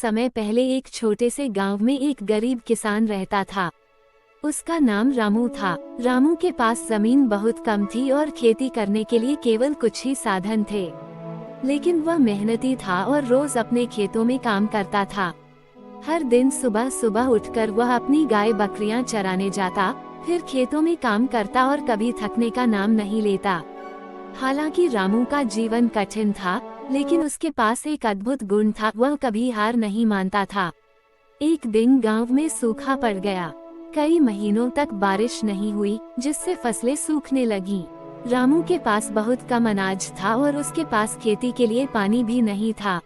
समय पहले एक छोटे से गांव में एक गरीब किसान रहता था। उसका नाम रामू था। रामू के पास जमीन बहुत कम थी और खेती करने के लिए केवल कुछ ही साधन थे, लेकिन वह मेहनती था और रोज अपने खेतों में काम करता था। हर दिन सुबह सुबह उठकर वह अपनी गाय बकरियां चराने जाता, फिर खेतों में काम करता और कभी थकने का नाम नहीं लेता। हालांकि रामू का जीवन कठिन था, लेकिन उसके पास एक अद्भुत गुण था, वह कभी हार नहीं मानता था। एक दिन गांव में सूखा पड़ गया। कई महीनों तक बारिश नहीं हुई, जिससे फसलें सूखने लगीं। रामू के पास बहुत कम अनाज था और उसके पास खेती के लिए पानी भी नहीं था,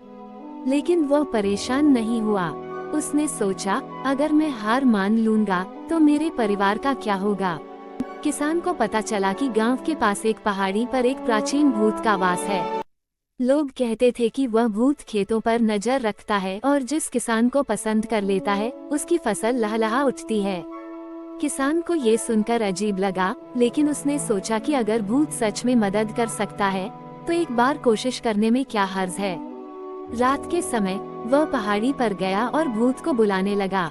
लेकिन वह परेशान नहीं हुआ। उसने सोचा, अगर मैं हार मान लूंगा तो मेरे परिवार का क्या होगा। किसान को पता चला कि गांव के पास एक पहाड़ी पर एक प्राचीन भूत का वास है। लोग कहते थे कि वह भूत खेतों पर नजर रखता है और जिस किसान को पसंद कर लेता है उसकी फसल लहलहा उठती है। किसान को ये सुनकर अजीब लगा, लेकिन उसने सोचा कि अगर भूत सच में मदद कर सकता है तो एक बार कोशिश करने में क्या हर्ज है। रात के समय वह पहाड़ी पर गया और भूत को बुलाने लगा।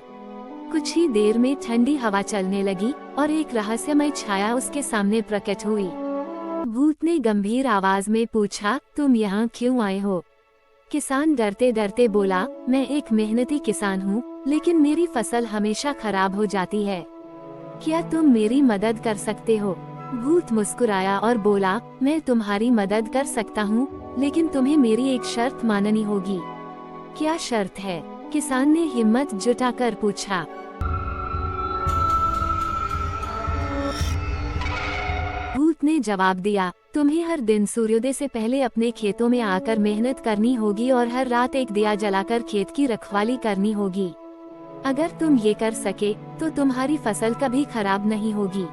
कुछ ही देर में ठंडी हवा चलने लगी और एक रहस्यमय छाया उसके सामने प्रकट हुई। भूत ने गंभीर आवाज में पूछा, तुम यहाँ क्यों आए हो? किसान डरते डरते बोला, मैं एक मेहनती किसान हूँ, लेकिन मेरी फसल हमेशा खराब हो जाती है। क्या तुम मेरी मदद कर सकते हो? भूत मुस्कुराया और बोला, मैं तुम्हारी मदद कर सकता हूँ, लेकिन तुम्हें मेरी एक शर्त माननी होगी। क्या शर्त है? किसान ने हिम्मत जुटाकर पूछा। भूत ने जवाब दिया, तुम्हें हर दिन सूर्योदय से पहले अपने खेतों में आकर मेहनत करनी होगी और हर रात एक दिया जलाकर खेत की रखवाली करनी होगी। अगर तुम ये कर सके तो तुम्हारी फसल कभी खराब नहीं होगी।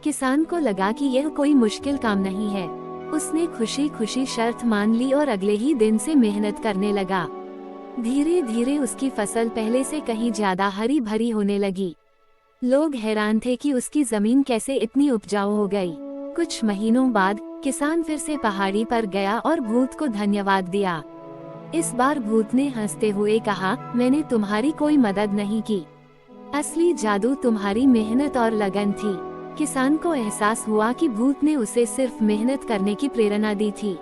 किसान को लगा कि यह कोई मुश्किल काम नहीं है। उसने खुशी खुशी शर्त मान ली और अगले ही दिन से मेहनत करने लगा। धीरे धीरे उसकी फसल पहले से कहीं ज्यादा हरी भरी होने लगी। लोग हैरान थे कि उसकी जमीन कैसे इतनी उपजाऊ हो गई। कुछ महीनों बाद किसान फिर से पहाड़ी पर गया और भूत को धन्यवाद दिया। इस बार भूत ने हंसते हुए कहा, मैंने तुम्हारी कोई मदद नहीं की, असली जादू तुम्हारी मेहनत और लगन थी। किसान को एहसास हुआ कि भूत ने उसे सिर्फ मेहनत करने की प्रेरणा दी थी।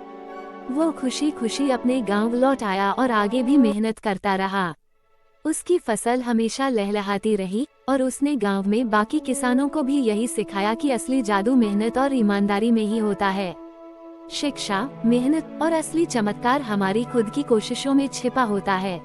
वो खुशी खुशी अपने गांव लौट आया और आगे भी मेहनत करता रहा। उसकी फसल हमेशा लहलहाती रही और उसने गांव में बाकी किसानों को भी यही सिखाया कि असली जादू मेहनत और ईमानदारी में ही होता है। शिक्षा, मेहनत और असली चमत्कार हमारी खुद की कोशिशों में छिपा होता है।